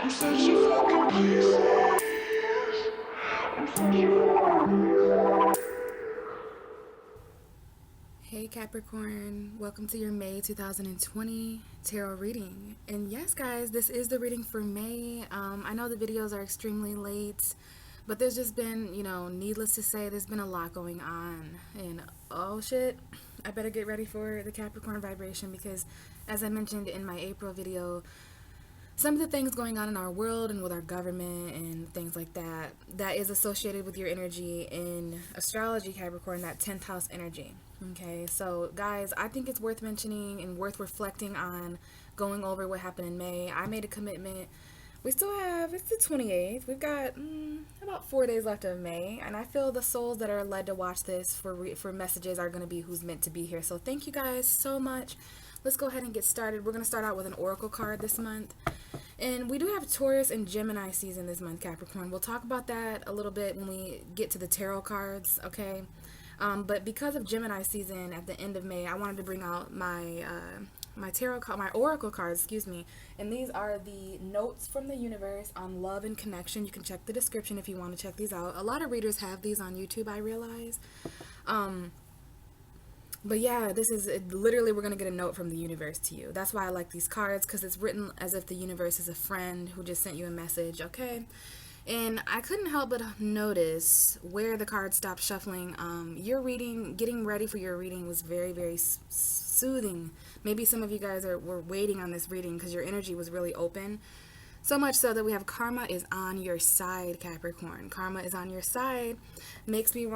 Hey Capricorn, welcome to your May 2020 tarot reading. And yes guys, this is the reading for May. I know the videos are extremely late, but there's just been, needless to say, there's been a lot going on. And oh shit, I better get ready for the Capricorn vibration because as I mentioned in my April video, some of the things going on in our world and with our government and things like that, that is associated with your energy in astrology, Capricorn, that 10th house energy. Okay, so guys, I think it's worth mentioning and worth reflecting on, going over what happened in May. I made a commitment. We still have, it's the 28th. We've got about 4 days left of May. And I feel the souls that are led to watch this for messages are going to be who's meant to be here. So thank you guys so much. Let's go ahead and get started. We're going to start out with an oracle card this month. And we do have Taurus and Gemini season this month, Capricorn. We'll talk about that a little bit when we get to the tarot cards, okay? But because of Gemini season at the end of May, I wanted to bring out my my oracle cards, excuse me. And these are the notes from the universe on love and connection. You can check the description if you want to check these out. A lot of readers have these on YouTube, I realize. But yeah, this is literally, we're going to get a note from the universe to you. That's why I like these cards, because it's written as if the universe is a friend who just sent you a message, okay? And I couldn't help but notice where the cards stopped shuffling. Your reading, getting ready for your reading was very, very soothing. Maybe some of you guys were waiting on this reading because your energy was really open. So much so that we have karma is on your side, Capricorn. Karma is on your side. Makes me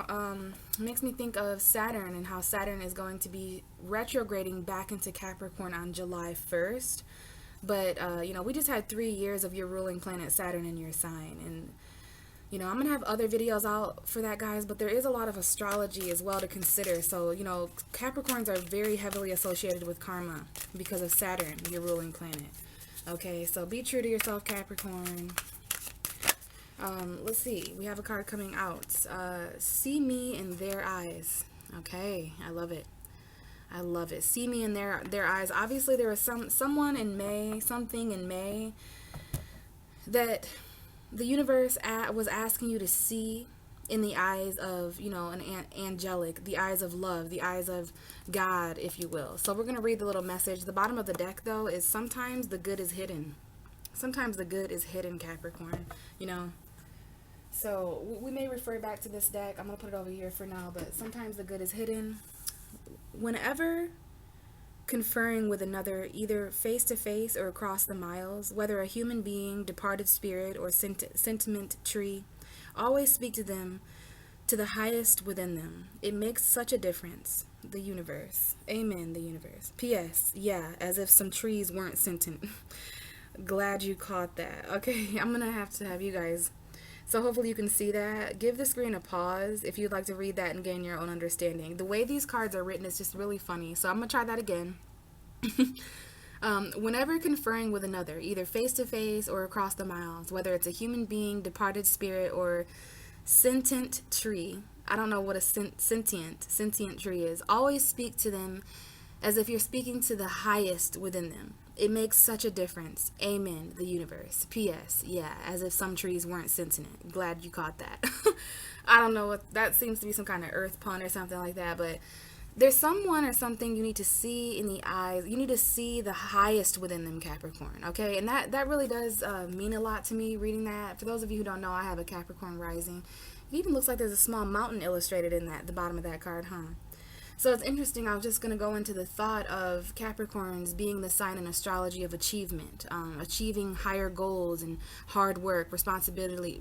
think of Saturn and how Saturn is going to be retrograding back into Capricorn on July 1st. But, we just had 3 years of your ruling planet Saturn in your sign. And, I'm going to have other videos out for that, guys. But there is a lot of astrology as well to consider. So, Capricorns are very heavily associated with karma because of Saturn, your ruling planet. Okay, so be true to yourself, Capricorn. Let's see. We have a card coming out. See me in their eyes. Okay, I love it. I love it. See me in their eyes. Obviously, there was someone in May, something in May that the universe was asking you to see in the eyes of, an angelic, the eyes of love, the eyes of God, if you will. So we're going to read the little message. The bottom of the deck, though, is sometimes the good is hidden. Sometimes the good is hidden, Capricorn, So we may refer back to this deck. I'm going to put it over here for now, but sometimes the good is hidden. Whenever conferring with another, either face to face or across the miles, whether a human being, departed spirit, or sentiment tree, always speak to them, to the highest within them. It makes such a difference. The universe. Amen, the universe. P.S. Yeah, as if some trees weren't sentient. Glad you caught that. Okay, I'm going to have you guys. So hopefully you can see that. Give the screen a pause if you'd like to read that and gain your own understanding. The way these cards are written is just really funny. So I'm going to try that again. Whenever conferring with another, either face to face or across the miles, whether it's a human being, departed spirit, or sentient tree, I don't know what a sentient tree is, always speak to them as if you're speaking to the highest within them. It makes such a difference. Amen, the universe. P.S. Yeah, as if some trees weren't sentient. Glad you caught that. I don't know what that seems to be, some kind of earth pun or something like that, but there's someone or something you need to see in the eyes. You need to see the highest within them, Capricorn, okay? And that really does mean a lot to me, reading that. For those of you who don't know, I have a Capricorn rising. It even looks like there's a small mountain illustrated in the bottom of that card, huh? So it's interesting. I was just going to go into the thought of Capricorns being the sign in astrology of achievement, achieving higher goals and hard work, responsibility,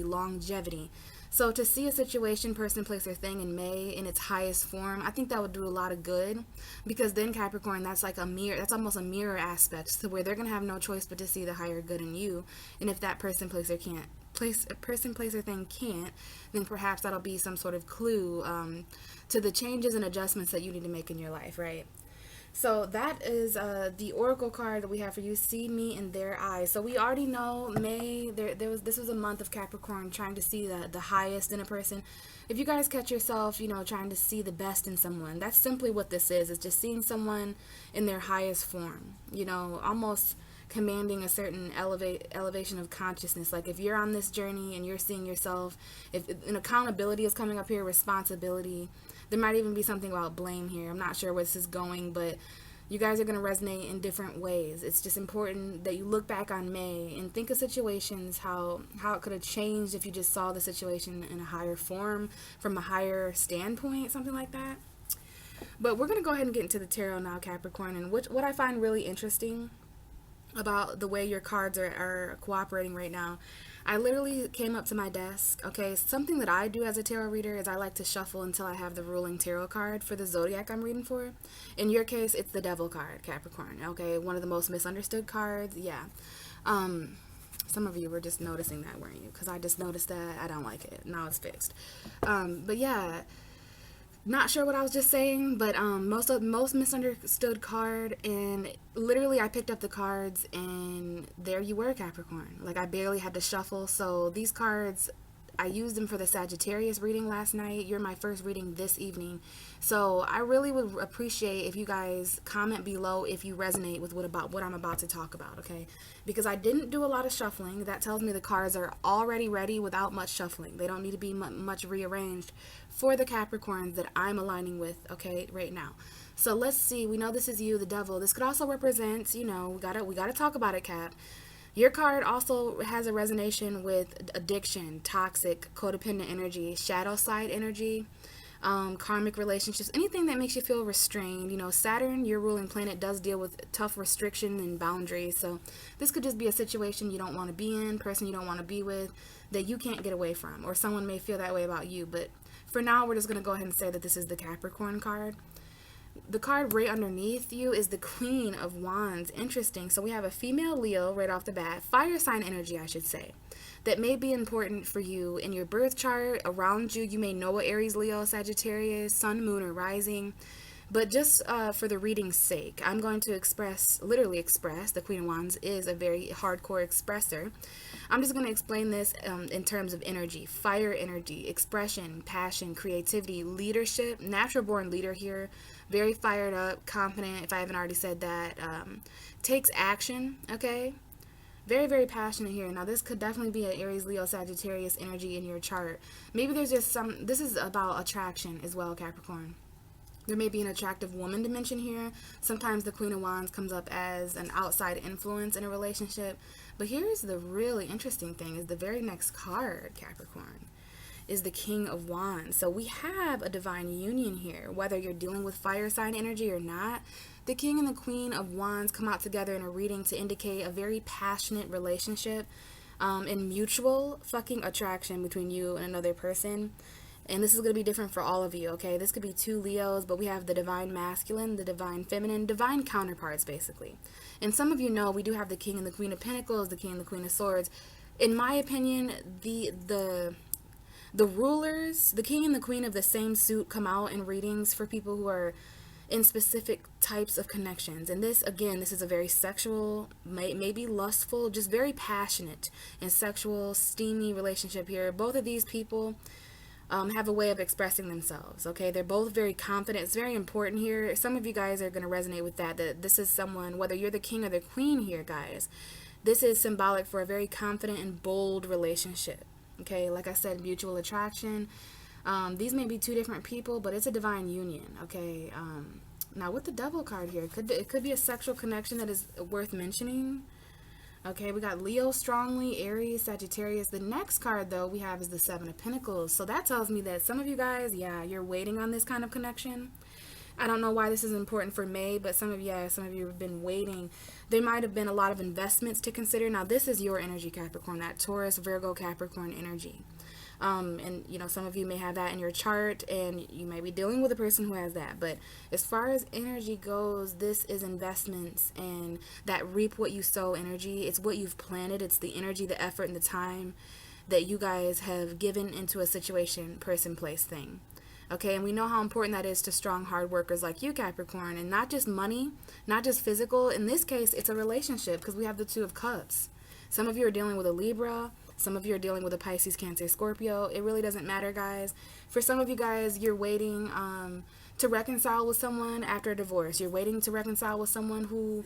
longevity. So to see a situation, person, place, or thing in May in its highest form, I think that would do a lot of good, because then Capricorn, that's like a mirror, that's almost a mirror aspect to where they're going to have no choice but to see the higher good in you. And if that person, place, or thing can't, then perhaps that'll be some sort of clue to the changes and adjustments that you need to make in your life, right? So that is the oracle card that we have for you. See me in their eyes. So we already know May. This was a month of Capricorn trying to see the highest in a person. If you guys catch yourself, trying to see the best in someone, that's simply what this is. It's just seeing someone in their highest form. Almost commanding a certain elevation of consciousness. Like if you're on this journey and you're seeing yourself, if an accountability is coming up here, responsibility, there might even be something about blame here. I'm not sure where this is going, but you guys are going to resonate in different ways. It's just important that you look back on May and think of situations, how it could have changed if you just saw the situation in a higher form, from a higher standpoint, something like that. But we're going to go ahead and get into the tarot now, Capricorn. And what I find really interesting about the way your cards are cooperating right now, I literally came up to my desk. Okay, something that I do as a tarot reader is I like to shuffle until I have the ruling tarot card for the zodiac I'm reading for. In your case, it's the Devil card, Capricorn. Okay, one of the most misunderstood cards. Yeah. Some of you were just noticing that, weren't you? Because I just noticed that. I don't like it. Now it's fixed. But yeah, not sure what I was just saying, but most misunderstood card, and literally I picked up the cards and there you were, Capricorn. Like I barely had to shuffle. So these cards, I used them for the Sagittarius reading last night. You're my first reading this evening. So I really would appreciate if you guys comment below if you resonate with what I'm about to talk about, okay? Because I didn't do a lot of shuffling. That tells me the cards are already ready without much shuffling. They don't need to be much rearranged for the Capricorns that I'm aligning with, okay, right now. So let's see. We know this is you, the Devil. This could also represent, you know, we gotta talk about it, Cap. Your card also has a resonation with addiction, toxic, codependent energy, shadow side energy, karmic relationships, anything that makes you feel restrained. You know, Saturn, your ruling planet, does deal with tough restriction and boundaries. So this could just be a situation you don't want to be in, person you don't want to be with, that you can't get away from, or someone may feel that way about you. But for now, we're just going to go ahead and say that this is the Capricorn card. The card right underneath you is the Queen of Wands. Interesting. So we have a female Leo right off the bat, fire sign energy, I should say, that may be important for you in your birth chart. Around you, you may know a Aries, Leo, Sagittarius, Sun, Moon, or Rising. But just for the reading's sake, I'm going to literally express, the Queen of Wands is a very hardcore expresser. I'm just going to explain this in terms of energy, fire energy, expression, passion, creativity, leadership, natural born leader here, very fired up, confident, if I haven't already said that, takes action, okay? Very, very passionate here. Now, this could definitely be an Aries, Leo, Sagittarius energy in your chart. Maybe there's just this is about attraction as well, Capricorn. There may be an attractive woman dimension here. Sometimes the Queen of Wands comes up as an outside influence in a relationship. But here's the really interesting thing, is the very next card, Capricorn, is the King of Wands. So we have a divine union here, whether you're dealing with fire sign energy or not. The King and the Queen of Wands come out together in a reading to indicate a very passionate relationship and mutual fucking attraction between you and another person. And this is going to be different for all of you, okay? This could be two Leos, but we have the divine masculine, the divine feminine, divine counterparts, basically. And some of you know we do have the King and the Queen of Pentacles, the King and the Queen of Swords. In my opinion, the rulers, the King and the Queen of the same suit, come out in readings for people who are in specific types of connections. And this, again, this is a very sexual, maybe lustful, just very passionate and sexual, steamy relationship here. Both of these people have a way of expressing themselves, okay? They're both very confident. It's very important here. Some of you guys are going to resonate with that this is someone, whether you're the king or the queen here, guys, this is symbolic for a very confident and bold relationship, okay? Like I said, mutual attraction. These may be two different people, but it's a divine union, okay? Now, with the Devil card here, it could be a sexual connection that is worth mentioning. Okay, we got Leo strongly, Aries, Sagittarius. The next card, though, we have is the Seven of Pentacles. So that tells me that some of you guys, yeah, you're waiting on this kind of connection. I don't know why this is important for May, but some of you have been waiting. There might have been a lot of investments to consider. Now, this is your energy, Capricorn, that Taurus, Virgo, Capricorn energy. And, you know, some of you may have that in your chart, and you may be dealing with a person who has that. But as far as energy goes, this is investments and that reap what you sow energy. It's what you've planted. It's the energy, the effort, and the time that you guys have given into a situation, person, place, thing. Okay, and we know how important that is to strong, hard workers like you, Capricorn, and not just money, not just physical. In this case, it's a relationship because we have the Two of Cups. Some of you are dealing with a Libra. Some of you are dealing with a Pisces, Cancer, Scorpio. It really doesn't matter, guys. For some of you guys, you're waiting to reconcile with someone after a divorce. You're waiting to reconcile with someone who,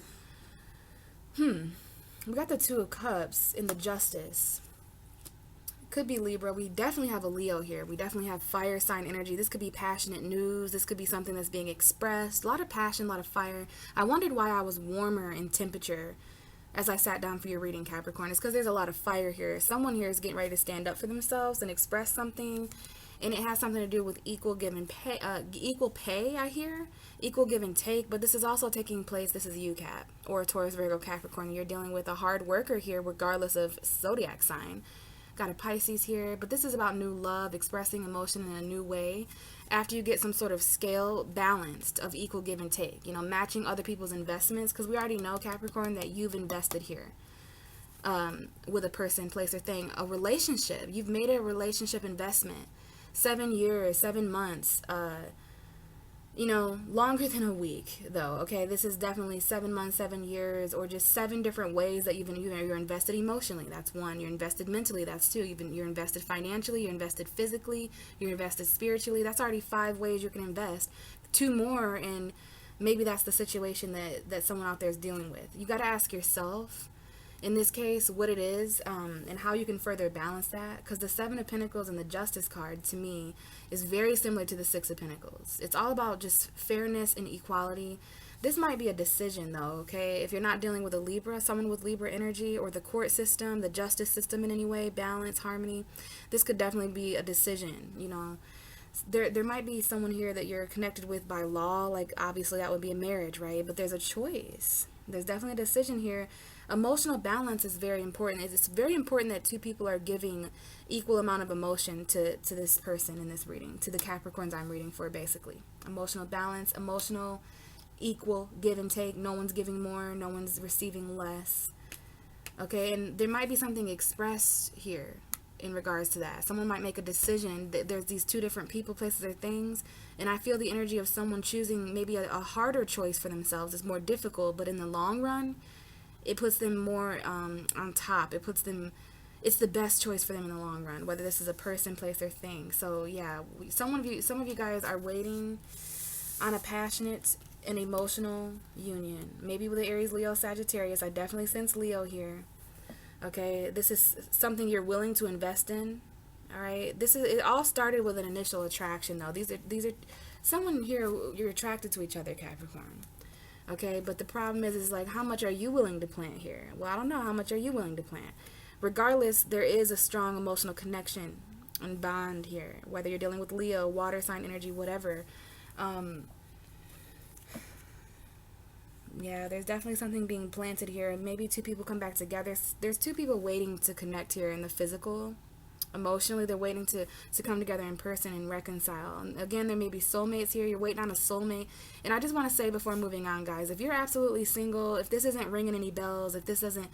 We got the Two of Cups in the Justice. Could be Libra. We definitely have a Leo here. We definitely have fire sign energy. This could be passionate news. This could be something that's being expressed. A lot of passion, a lot of fire. I wondered why I was warmer in temperature as I sat down for your reading, Capricorn. It's because there's a lot of fire here. Someone here is getting ready to stand up for themselves and express something, and it has something to do with equal pay, I hear. Equal give and take, but this is also taking place. This is you, Cap, or Taurus, Virgo, Capricorn. You're dealing with a hard worker here, regardless of zodiac sign. Got a Pisces here, but this is about new love, expressing emotion in a new way after you get some sort of scale balanced of equal give and take, you know, matching other people's investments, because we already know, Capricorn, that you've invested here with a person, place, or thing. A relationship, you've made a relationship investment. 7 years, 7 months, you know, longer than a week, though, okay? This is definitely 7 months, 7 years, or just 7 different ways that you're invested emotionally. That's 1. You're invested mentally. That's 2. You're invested financially. You're invested physically. You're invested spiritually. That's already 5 ways you can invest. 2 more, and maybe that's the situation that someone out there is dealing with. You got to ask yourself, in this case, what it is, and how you can further balance that, because the 7 of Pentacles and the Justice card, to me, is very similar to the 6 of Pentacles. It's all about just fairness and equality. This might be a decision, though, okay? If you're not dealing with a Libra, someone with Libra energy, or the court system, the justice system in any way, balance, harmony, this could definitely be a decision, you know. There might be someone here that you're connected with by law, like obviously that would be a marriage, right? But there's a choice. There's definitely a decision here. Emotional balance is very important. It's very important that 2 people are giving equal amount of emotion to this person in this reading, to the Capricorns I'm reading for, basically. Emotional balance, emotional equal give and take. No one's giving more, no one's receiving less. Okay, and there might be something expressed here in regards to that. Someone might make a decision that there's these 2 different people, places, or things, and I feel the energy of someone choosing maybe a harder choice for themselves is more difficult, but in the long run, it puts them more on top. It's the best choice for them in the long run, whether this is a person, place, or thing. So yeah, some of you guys are waiting on a passionate and emotional union. Maybe with the Aries, Leo, Sagittarius. I definitely sense Leo here. Okay, this is something you're willing to invest in. All right, it all started with an initial attraction, though. These are someone here, you're attracted to each other, Capricorn. Okay, but the problem is like, how much are you willing to plant here? Well, I don't know. How much are you willing to plant? Regardless, there is a strong emotional connection and bond here, whether you're dealing with Leo, water sign energy, whatever. Yeah, there's definitely something being planted here. Maybe 2 people come back together. There's 2 people waiting to connect here in the physical. Emotionally, they're waiting to come together in person and reconcile. And again, there may be soulmates here. You're waiting on a soulmate. And I just want to say before moving on, guys, if you're absolutely single, if this isn't ringing any bells, if this doesn't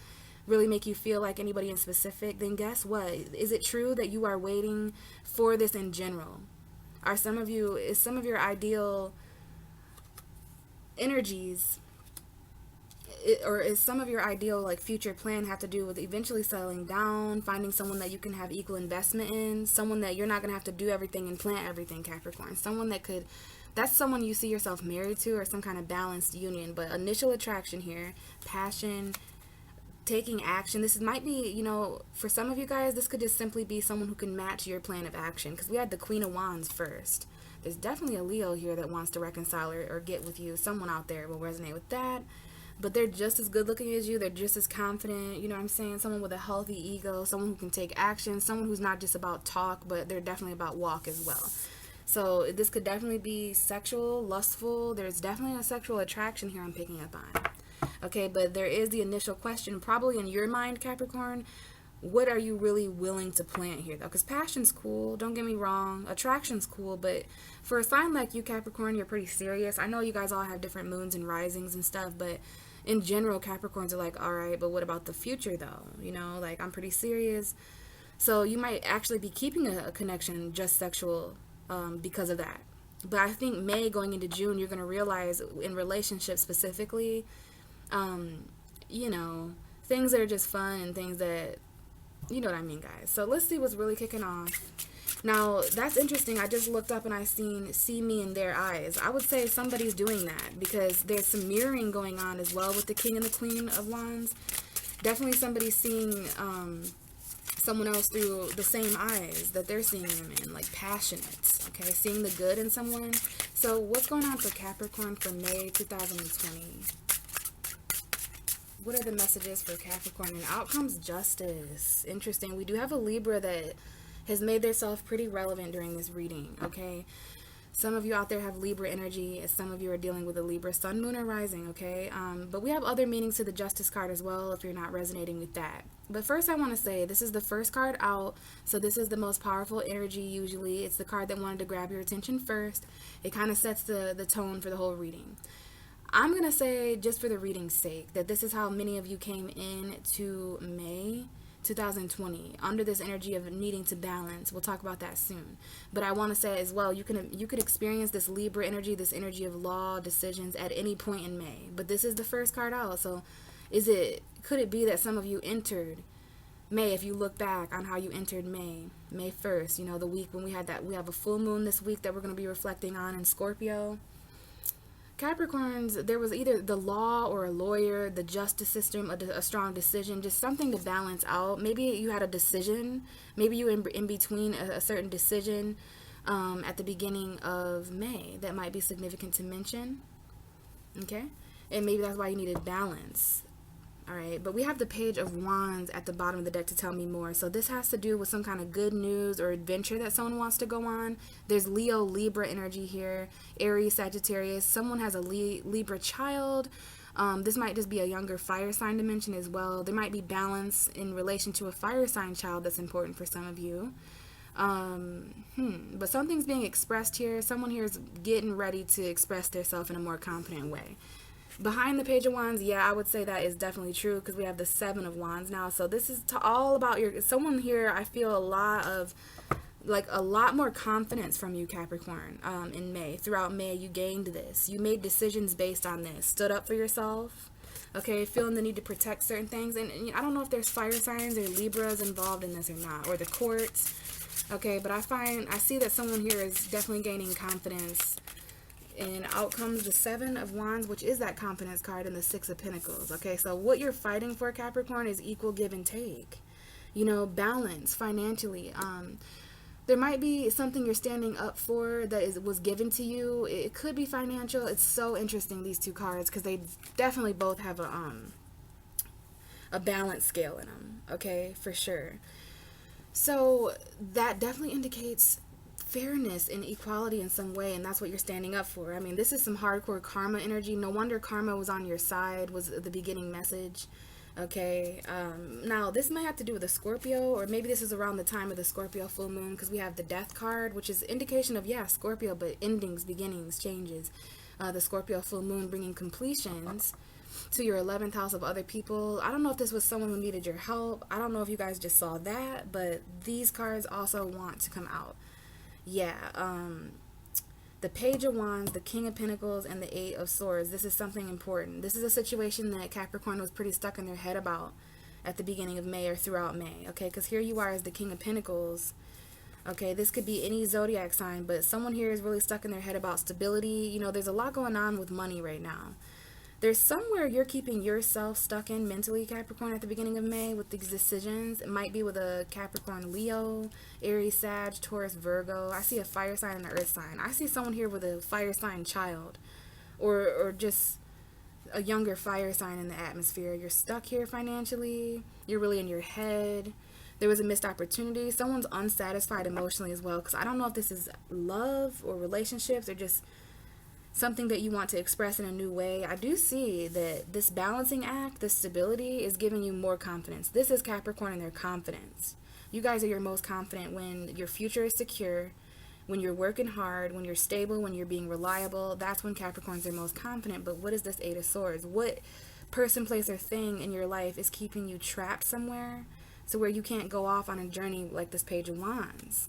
really make you feel like anybody in specific, then guess what? Is it true that you are waiting for this in general? Is some of your ideal energies, or is some of your ideal like future plan have to do with eventually settling down, finding someone that you can have equal investment in, someone that you're not going to have to do everything and plant everything, Capricorn? That's someone you see yourself married to, or some kind of balanced union. But initial attraction here, passion, taking action. This might be, you know, for some of you guys, this could just simply be someone who can match your plan of action, because we had the Queen of Wands first. There's definitely a Leo here that wants to reconcile or get with you. Someone out there will resonate with that. But they're just as good looking as you. They're just as confident. You know what I'm saying? Someone with a healthy ego. Someone who can take action. Someone who's not just about talk, but they're definitely about walk as well. So this could definitely be sexual, lustful. There's definitely a sexual attraction here I'm picking up on. Okay, but there is the initial question, probably in your mind, Capricorn. What are you really willing to plant here, though? Because passion's cool. Don't get me wrong. Attraction's cool. But for a sign like you, Capricorn, you're pretty serious. I know you guys all have different moons and risings and stuff, but in general, Capricorns are like, all right, but what about the future, though? You know, like, I'm pretty serious. So you might actually be keeping a connection just sexual because of that. But I think May going into June, you're going to realize in relationships specifically, you know, things that are just fun and things that, you know what I mean, guys. So let's see what's really kicking off. Now, that's interesting. I just looked up and I see me in their eyes. I would say somebody's doing that, because there's some mirroring going on as well with the King and the Queen of Wands. Definitely somebody seeing someone else through the same eyes that they're seeing them in, like passionate, okay? Seeing the good in someone. So what's going on for Capricorn for May 2020? What are the messages for Capricorn? And out comes justice. Interesting. We do have a Libra that has made themselves pretty relevant during this reading, okay? Some of you out there have Libra energy, as some of you are dealing with a Libra sun, moon, or rising, okay? But we have other meanings to the Justice card as well if you're not resonating with that. But first I want to say this is the first card out, so this is the most powerful energy usually. It's the card that wanted to grab your attention first. It kind of sets the tone for the whole reading. I'm going to say, just for the reading's sake, that this is how many of you came in to May 2020 under this energy of needing to balance. We'll talk about that soon. But I want to say as well, you could experience this Libra energy, this energy of law, decisions at any point in May. But this is the first card out. So could it be that some of you entered May, if you look back on how you entered May 1st, you know, the week when we have a full moon this week that we're going to be reflecting on in Scorpio. Capricorns, there was either the law or a lawyer, the justice system, a strong decision, just something to balance out. Maybe you had a decision. Maybe you in between a certain decision at the beginning of May that might be significant to mention. Okay? And maybe that's why you needed balance. All right, but we have the Page of Wands at the bottom of the deck to tell me more. So this has to do with some kind of good news or adventure that someone wants to go on. There's Leo, Libra energy here, Aries, Sagittarius. Someone has a Libra child. This might just be a younger fire sign dimension as well. There might be balance in relation to a fire sign child that's important for some of you. But something's being expressed here. Someone here is getting ready to express themselves in a more confident way. Behind the Page of Wands, yeah, I would say that is definitely true because we have the Seven of Wands now. So this is all about someone here. I feel a lot more confidence from you, Capricorn, in May. Throughout May, you gained this. You made decisions based on this. Stood up for yourself, okay, feeling the need to protect certain things. And I don't know if there's fire signs or Libras involved in this or not, or the courts, okay, but I see that someone here is definitely gaining confidence. And out comes the Seven of Wands, which is that confidence card, and the Six of Pentacles. Okay, so what you're fighting for, Capricorn, is equal give and take. You know, balance financially. There might be something you're standing up for that was given to you. It could be financial. It's so interesting, these two cards, because they definitely both have a balance scale in them. Okay, for sure. So that definitely indicates fairness and equality in some way, and that's what you're standing up for. I mean, this is some hardcore karma energy. No wonder karma was on your side, was the beginning message. Okay, now this might have to do with a Scorpio, or maybe this is around the time of the Scorpio full moon, because we have the Death card, which is indication of, yeah, Scorpio, but endings, beginnings, changes. The Scorpio full moon bringing completions to your 11th house of other people. I don't know if this was someone who needed your help. I don't know if you guys just saw that, but these cards also want to come out. Yeah, the Page of Wands, the King of Pentacles, and the Eight of Swords. This is something important. This is a situation that Capricorn was pretty stuck in their head about at the beginning of May or throughout May, okay? Because here you are as the King of Pentacles, okay? This could be any zodiac sign, but someone here is really stuck in their head about stability. You know, there's a lot going on with money right now. There's somewhere you're keeping yourself stuck in mentally, Capricorn, at the beginning of May with these decisions. It might be with a Capricorn, Leo, Aries, Sag, Taurus, Virgo. I see a fire sign and an earth sign. I see someone here with a fire sign child, or just a younger fire sign in the atmosphere. You're stuck here financially. You're really in your head. There was a missed opportunity. Someone's unsatisfied emotionally as well, because I don't know if this is love or relationships or just something that you want to express in a new way. I do see that this balancing act, this stability, is giving you more confidence. This is Capricorn and their confidence. You guys are your most confident when your future is secure, when you're working hard, when you're stable, when you're being reliable. That's when Capricorns are most confident. But what is this Eight of Swords? What person, place, or thing in your life is keeping you trapped somewhere so where you can't go off on a journey like this Page of Wands?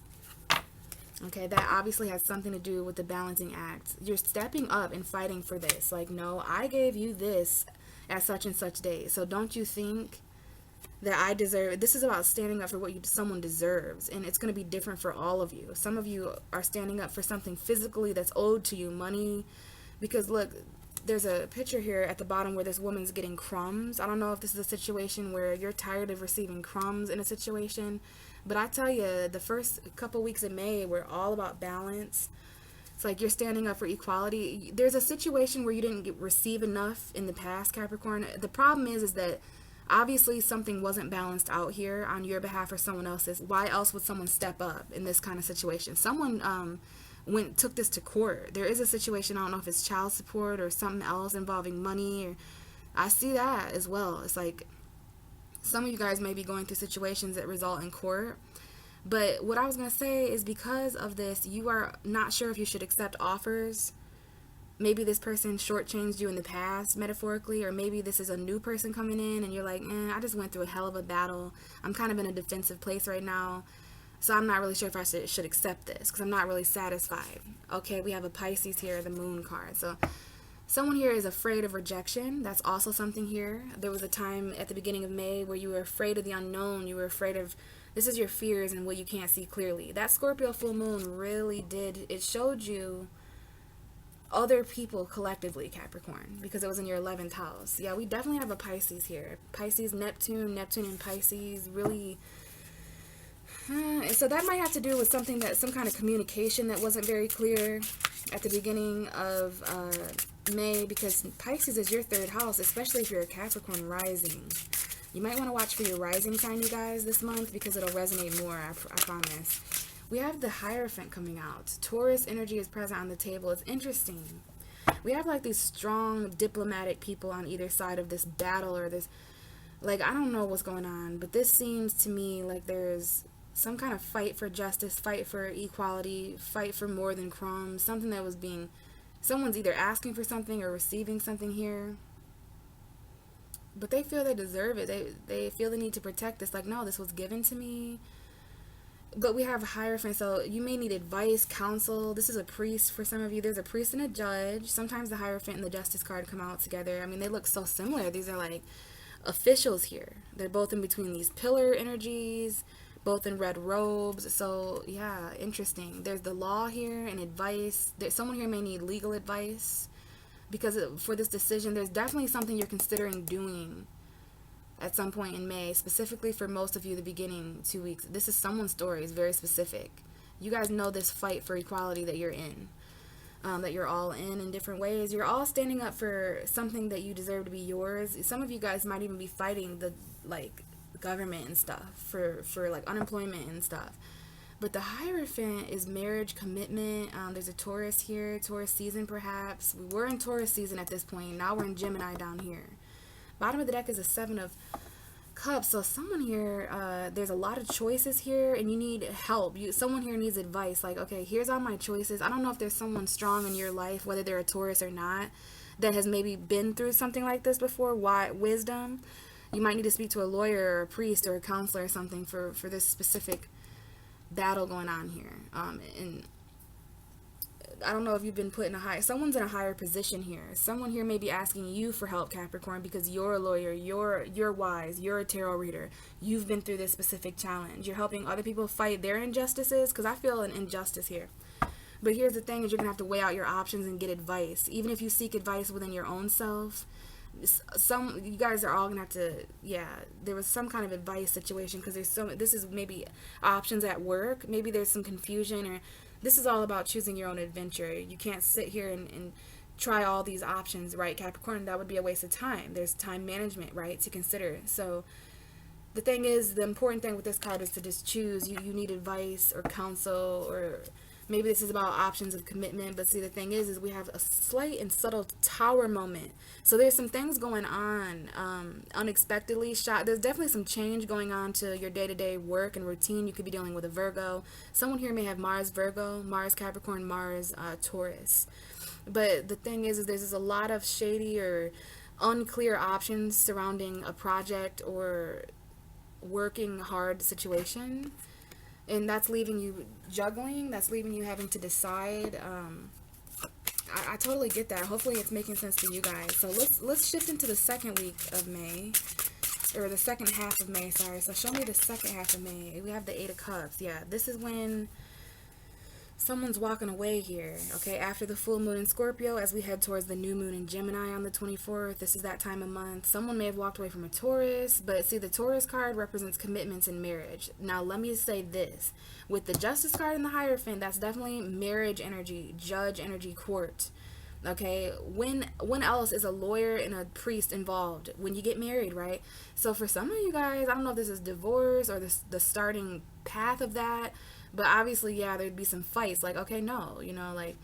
Okay, that obviously has something to do with the balancing act. You're stepping up and fighting for this. Like, no, I gave you this at such and such day. So don't you think that I deserve? This is about standing up for what someone deserves. And it's going to be different for all of you. Some of you are standing up for something physically that's owed to you, money. Because look, there's a picture here at the bottom where this woman's getting crumbs. I don't know if this is a situation where you're tired of receiving crumbs in a situation, but I tell you, the first couple weeks of May were all about balance. It's like you're standing up for equality. There's a situation where you didn't receive enough in the past, Capricorn. The problem is that obviously something wasn't balanced out here on your behalf or someone else's. Why else would someone step up in this kind of situation? Someone took this to court. There is a situation, I don't know if it's child support or something else involving money, or I see that as well. It's like some of you guys may be going through situations that result in court. But what I was going to say is, because of this, you are not sure if you should accept offers. Maybe this person shortchanged you in the past, metaphorically, or maybe this is a new person coming in and you're like, I just went through a hell of a battle. I'm kind of in a defensive place right now. So I'm not really sure if I should accept this because I'm not really satisfied. Okay, we have a Pisces here, the moon card. So someone here is afraid of rejection. That's also something here. There was a time at the beginning of May where you were afraid of the unknown. You were afraid of, this is your fears and what you can't see clearly. That Scorpio full moon really did, it showed you other people collectively, Capricorn, because it was in your 11th house. Yeah, we definitely have a Pisces here. Pisces, Neptune and Pisces really... So that might have to do with some kind of communication that wasn't very clear at the beginning of May, because Pisces is your 3rd house, especially if you're a Capricorn rising. You might want to watch for your rising sign, you guys, this month, because it'll resonate more, I promise. We have the Hierophant coming out. Taurus energy is present on the table. It's interesting. We have like these strong diplomatic people on either side of this battle, or this, like, I don't know what's going on, but this seems to me like there's some kind of fight for justice, fight for equality, fight for more than crumbs, something that was being, someone's either asking for something or receiving something here, but they feel they deserve it. They feel the need to protect this, like, no, this was given to me. But we have a Hierophant, so you may need advice, counsel. This is a priest for some of you. There's a priest and a judge. Sometimes the Hierophant and the Justice card come out together. I mean, they look so similar. These are like officials here. They're both in between these pillar energies, both in red robes. So yeah, interesting. There's the law here and advice. Someone here may need legal advice because for this decision, there's definitely something you're considering doing at some point in May, specifically for most of you, the beginning 2 weeks. This is someone's story. It's very specific. You guys know this fight for equality that you're in, that you're all in different ways. You're all standing up for something that you deserve to be yours. Some of you guys might even be fighting the government and stuff for like unemployment and stuff. But the Hierophant is marriage, commitment. There's a Taurus here, Taurus season perhaps. We were in Taurus season at this point. Now we're in Gemini down here. Bottom of the deck is a 7 of Cups. So someone here, there's a lot of choices here and you need help. Someone here needs advice. Like, okay, here's all my choices. I don't know if there's someone strong in your life, whether they're a Taurus or not, that has maybe been through something like this before. Wisdom. You might need to speak to a lawyer or a priest or a counselor or something for this specific battle going on here. And I don't know if you've been put in someone's in a higher position here. Someone here may be asking you for help, Capricorn, because you're a lawyer, you're wise, you're a tarot reader. You've been through this specific challenge. You're helping other people fight their injustices, because I feel an injustice here. But here's the thing, is you're going to have to weigh out your options and get advice. Even if you seek advice within your own self, you guys are all going to have to, there was some kind of advice situation, because this is maybe options at work. Maybe there's some confusion, or this is all about choosing your own adventure. You can't sit here and try all these options, right, Capricorn? That would be a waste of time. There's time management, right, to consider. So the thing is, the important thing with this card is to just choose. You need advice or counsel, or maybe this is about options of commitment. But see, the thing is we have a slight and subtle Tower moment. So there's some things going on unexpectedly. There's definitely some change going on to your day-to-day work and routine. You could be dealing with a Virgo. Someone here may have Mars Virgo, Mars Capricorn, Mars Taurus. But the thing is there's a lot of shady or unclear options surrounding a project or working hard situation. And that's leaving you juggling. That's leaving you having to decide. I totally get that. Hopefully it's making sense to you guys. So let's shift into the second week of May. Or the second half of May, sorry. So show me the second half of May. We have the 8 of Cups. Yeah, this is when Someone's walking away here, okay, after the full moon in Scorpio, as we head towards the new moon in Gemini on the 24th. This is that time of month. Someone may have walked away from a Taurus, but see, the Taurus card represents commitments in marriage. Now, let me say this. With the Justice card and the Hierophant, that's definitely marriage energy, judge energy, court. Okay, when else is a lawyer and a priest involved? When you get married, right? So for some of you guys, I don't know if this is divorce or the starting path of that, but obviously, yeah, there'd be some fights. Like, okay, no, like,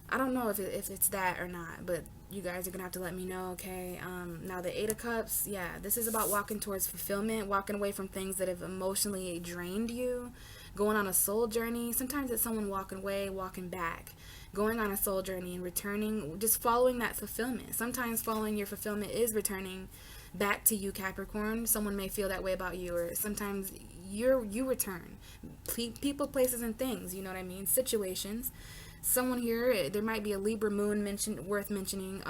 I don't know if it's that or not, but you guys are gonna have to let me know, okay? Now the Eight of Cups, yeah, this is about walking towards fulfillment, walking away from things that have emotionally drained you, going on a soul journey. Sometimes it's someone walking away, walking back, going on a soul journey and returning, just following that fulfillment. Sometimes following your fulfillment is returning back to you, Capricorn. Someone may feel that way about you, or sometimes you return. People, places, and things, you know what I mean? Situations. Someone here, there might be a Libra moon worth mentioning,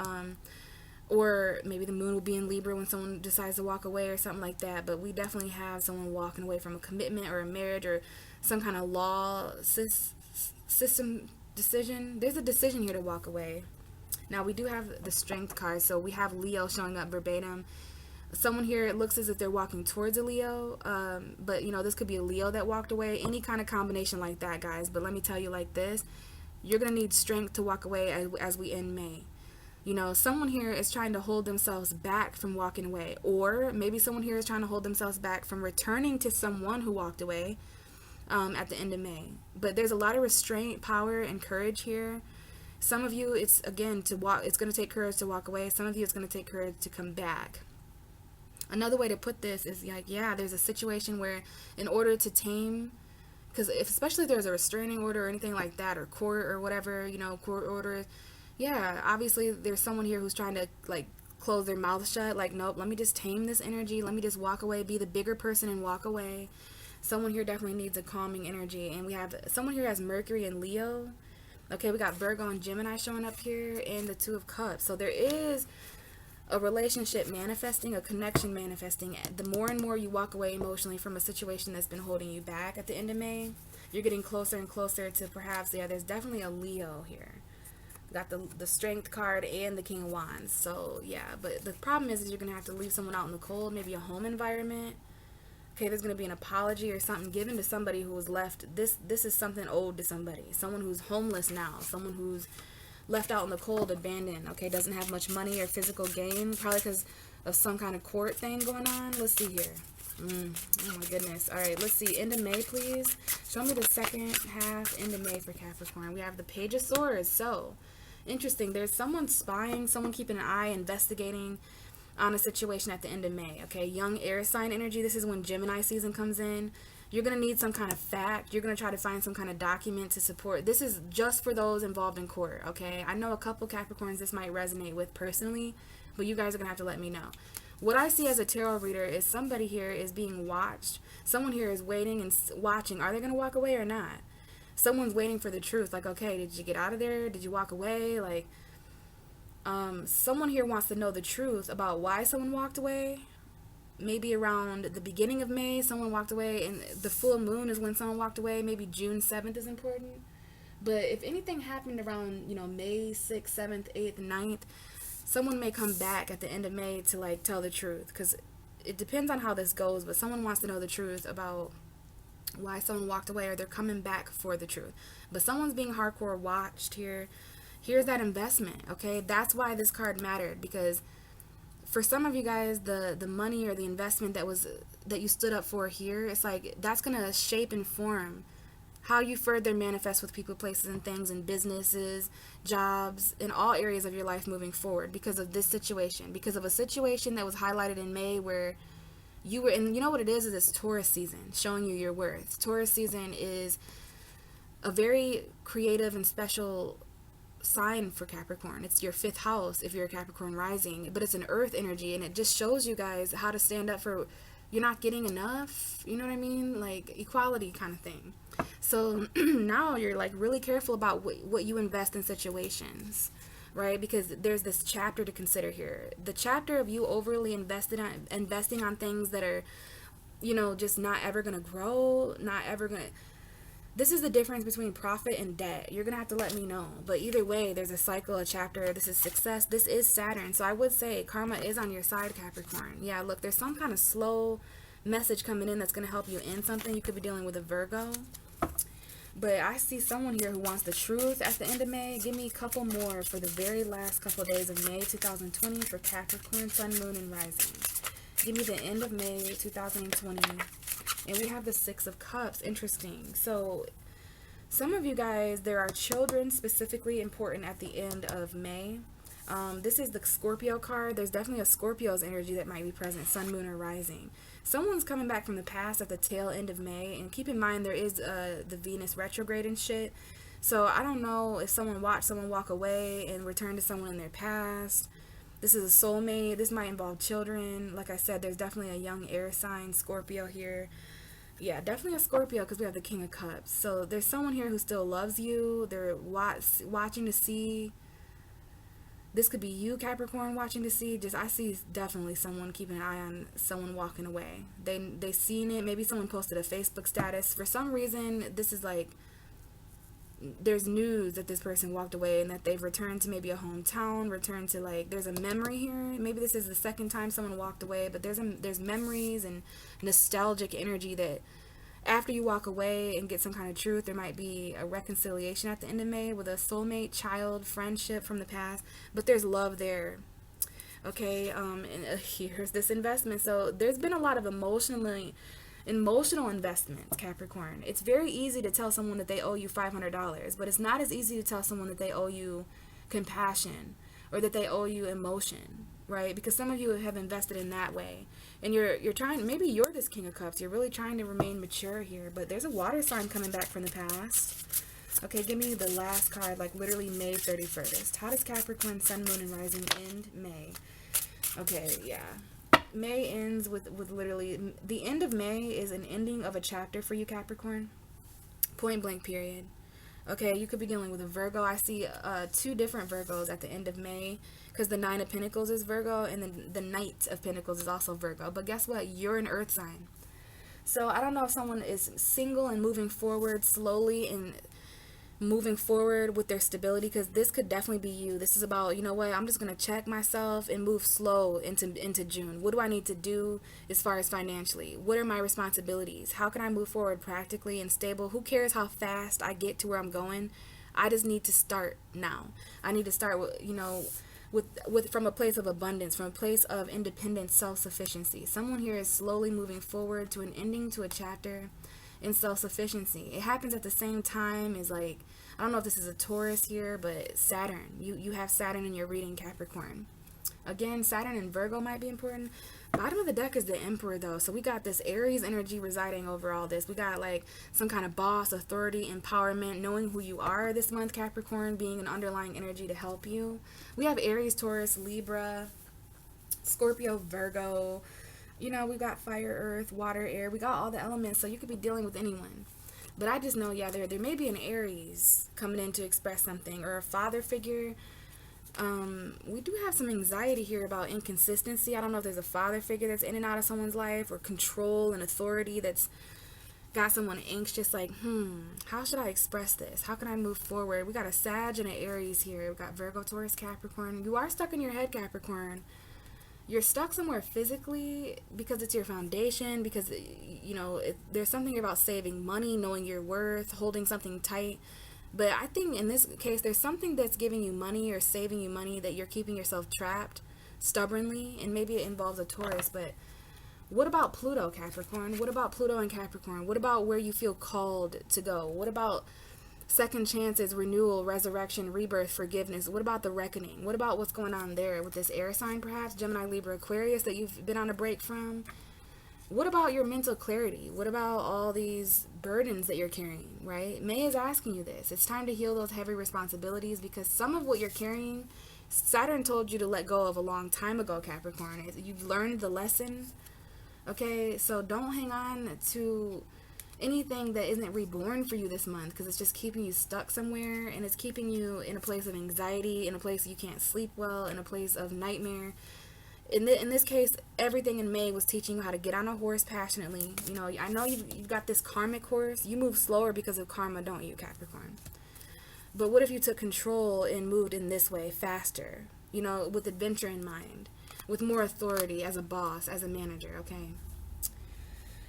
or maybe the moon will be in Libra when someone decides to walk away or something like that. But we definitely have someone walking away from a commitment or a marriage or some kind of law system decision. There's a decision here to walk away. Now we do have the Strength card, so we have Leo showing up verbatim. Someone here, it looks as if they're walking towards a Leo, but this could be a Leo that walked away. Any kind of combination like that, guys. But let me tell you like this, you're gonna need strength to walk away as we end May. Someone here is trying to hold themselves back from walking away, or maybe someone here is trying to hold themselves back from returning to someone who walked away at the end of May. But there's a lot of restraint, power, and courage here. Some of you, it's again it's going to take courage to walk away. Some of you, it's going to take courage to come back. Another way to put this is like, yeah, there's a situation where in order to tame, because especially if there's a restraining order or anything like that, or court or whatever, court orders, yeah, obviously there's someone here who's trying to like close their mouth shut, like, nope, let me just tame this energy, let me just walk away, be the bigger person and walk away. Someone here definitely needs a calming energy. And we have someone here has Mercury and Leo. Okay, we got Virgo and Gemini showing up here, and the Two of Cups. So there is a relationship manifesting, a connection manifesting. The more and more you walk away emotionally from a situation that's been holding you back at the end of May, you're getting closer and closer to perhaps, yeah, there's definitely a Leo here. We got the Strength card and the King of Wands. So yeah, but the problem is you're going to have to leave someone out in the cold, maybe a home environment. Okay, there's going to be an apology or something given to somebody who was left. This is something owed to somebody. Someone who's homeless now. Someone who's left out in the cold, abandoned. Okay, doesn't have much money or physical gain. Probably because of some kind of court thing going on. Let's see here. Oh my goodness. All right, let's see. End of May, please. Show me the second half, end of May for Capricorn. We have the Page of Swords. So, interesting. There's someone spying, someone keeping an eye, investigating on a situation at the end of May. Okay, young air sign energy. This is when Gemini season comes in. You're going to need some kind of fact. You're going to try to find some kind of document to support. This is just for those involved in court, okay? I know a couple Capricorns this might resonate with personally, but you guys are going to have to let me know. What I see as a tarot reader is somebody here is being watched. Someone here is waiting and watching. Are they going to walk away or not? Someone's waiting for the truth. Like, okay, did you get out of there? Did you walk away? Like, someone here wants to know the truth about why someone walked away. Maybe around the beginning of May, someone walked away, and the full moon is when someone walked away. Maybe June 7th is important. But if anything happened around, May 6th, 7th, 8th, 9th, someone may come back at the end of May to, like, tell the truth. Because it depends on how this goes, but someone wants to know the truth about why someone walked away, or they're coming back for the truth. But someone's being hardcore watched here. Here's that investment, okay? That's why this card mattered, because for some of you guys, the money or the investment that you stood up for here, it's like that's going to shape and form how you further manifest with people, places, and things, and businesses, jobs, in all areas of your life moving forward, because of this situation, because of a situation that was highlighted in May where you were, and you know what it is it's Taurus season, showing you your worth. Taurus season is a very creative and special sign for Capricorn. It's your 5th house if you're a Capricorn rising, but it's an earth energy, and it just shows you guys how to stand up for, you're not getting enough, you know what I mean, like equality kind of thing. So now you're like really careful about what you invest in situations, right? Because there's this chapter to consider here, the chapter of you overly investing on things that are, just not ever gonna grow, not ever gonna, This is the difference between profit and debt. You're going to have to let me know. But either way, there's a cycle, a chapter. This is success. This is Saturn. So I would say karma is on your side, Capricorn. Yeah, look, there's some kind of slow message coming in that's going to help you in something. You could be dealing with a Virgo. But I see someone here who wants the truth at the end of May. Give me a couple more for the very last couple of days of May 2020 for Capricorn, Sun, Moon, and Rising. Give me the end of May 2020. And we have the Six of Cups. Interesting. So some of you guys, there are children specifically important at the end of May. This is the Scorpio card. There's definitely a Scorpio's energy that might be present, Sun, Moon, or Rising. Someone's coming back from the past at the tail end of May. And keep in mind, there is the Venus retrograde and shit. So I don't know if someone watched someone walk away and return to someone in their past. This is a soulmate. This might involve children. Like I said, there's definitely a young air sign, Scorpio here. Yeah, definitely a Scorpio because we have the King of Cups. So there's someone here who still loves you. They're watching to see. This could be you, Capricorn, watching to see. I see definitely someone keeping an eye on someone walking away. They seen it. Maybe someone posted a Facebook status. For some reason, this is like there's news that this person walked away and that they've returned to maybe a hometown, returned to like, there's a memory here. Maybe this is the second time someone walked away, but there's memories and nostalgic energy that after you walk away and get some kind of truth, there might be a reconciliation at the end of May with a soulmate, child, friendship from the past, but there's love there. Okay, and here's this investment. So there's been a lot of emotional investments, Capricorn. It's very easy to tell someone that they owe you $500, but it's not as easy to tell someone that they owe you compassion or that they owe you emotion, right? Because some of you have invested in that way. And you're trying, maybe you're this King of Cups. You're really trying to remain mature here, but there's a water sign coming back from the past. Okay, give me the last card, like literally May 31st. How does Capricorn, Sun, Moon, and Rising end May? Okay, yeah. May ends with literally, the end of May is an ending of a chapter for you, Capricorn. Point blank, period. Okay, you could be dealing with a Virgo. I see two different Virgos at the end of May because the Nine of Pentacles is Virgo and then the Knight of Pentacles is also Virgo. But guess what? You're an earth sign. So I don't know if someone is single and moving forward slowly and moving forward with their stability, because this could definitely be you. This is about, you know what, I'm just going to check myself and move slow into June. What do I need to do as far as financially? What are my responsibilities? How can I move forward practically and stable? Who cares how fast I get to where I'm going? I just need to start now. I need to start with, you know, with from a place of abundance, from a place of independence, self-sufficiency. Someone here is slowly moving forward to an ending, to a chapter in self-sufficiency. It happens at the same time as, like, I don't know if this is a Taurus here, but Saturn. You have Saturn in your reading, Capricorn. Again, Saturn and Virgo might be important. Bottom of the deck is the Emperor, though. So we got this Aries energy residing over all this. We got like some kind of boss, authority, empowerment, knowing who you are this month, Capricorn, being an underlying energy to help you. We have Aries, Taurus, Libra, Scorpio, Virgo. You know, we got fire, earth, water, air. We got all the elements, so you could be dealing with anyone. But I just know, yeah, there may be an Aries coming in to express something, or a father figure. We do have some anxiety here about inconsistency. I don't know if there's a father figure that's in and out of someone's life, or control and authority that's got someone anxious, like, how should I express this? How can I move forward? We got a Sag and an Aries here. We got Virgo, Taurus, Capricorn. You are stuck in your head, Capricorn. You're stuck somewhere physically because it's your foundation, because, you know, there's something about saving money, knowing your worth, holding something tight. But I think in this case, there's something that's giving you money or saving you money that you're keeping yourself trapped stubbornly, and maybe it involves a Taurus. But what about Pluto, Capricorn? What about Pluto and Capricorn? What about where you feel called to go? What about second chances, renewal, resurrection, rebirth, forgiveness? What about the reckoning? What about what's going on there with this air sign, perhaps Gemini, Libra, Aquarius, that you've been on a break from? What about your mental clarity? What about all these burdens that you're carrying, right? May is asking you this. It's time to heal those heavy responsibilities, because some of what you're carrying, Saturn told you to let go of a long time ago, Capricorn. You've learned the lesson, okay? So don't hang on to anything that isn't reborn for you this month, because it's just keeping you stuck somewhere, and it's keeping you in a place of anxiety, in a place you can't sleep well, in a place of nightmare. In this case, everything in May was teaching you how to get on a horse passionately. You know, I know you've got this karmic horse. You move slower because of karma, don't you, Capricorn? But what if you took control and moved in this way faster? You know, with adventure in mind, with more authority as a boss, as a manager, okay?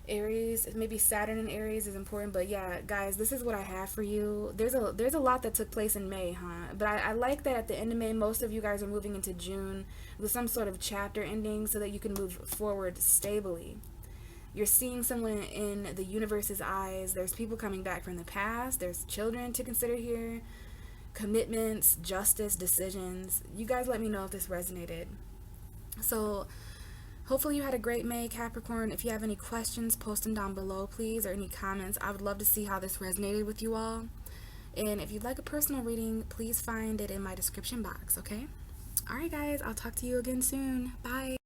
Aries, maybe Saturn in Aries is important, but yeah, guys, this is what I have for you. There's a lot that took place in May, huh? But I like that at the end of May, most of you guys are moving into June with some sort of chapter ending so that you can move forward stably. You're seeing someone in the universe's eyes. There's people coming back from the past. There's children to consider here. Commitments, justice, decisions. You guys let me know if this resonated. So hopefully you had a great May, Capricorn. If you have any questions, post them down below, please, or any comments. I would love to see how this resonated with you all. And if you'd like a personal reading, please find it in my description box, okay? All right, guys, I'll talk to you again soon. Bye.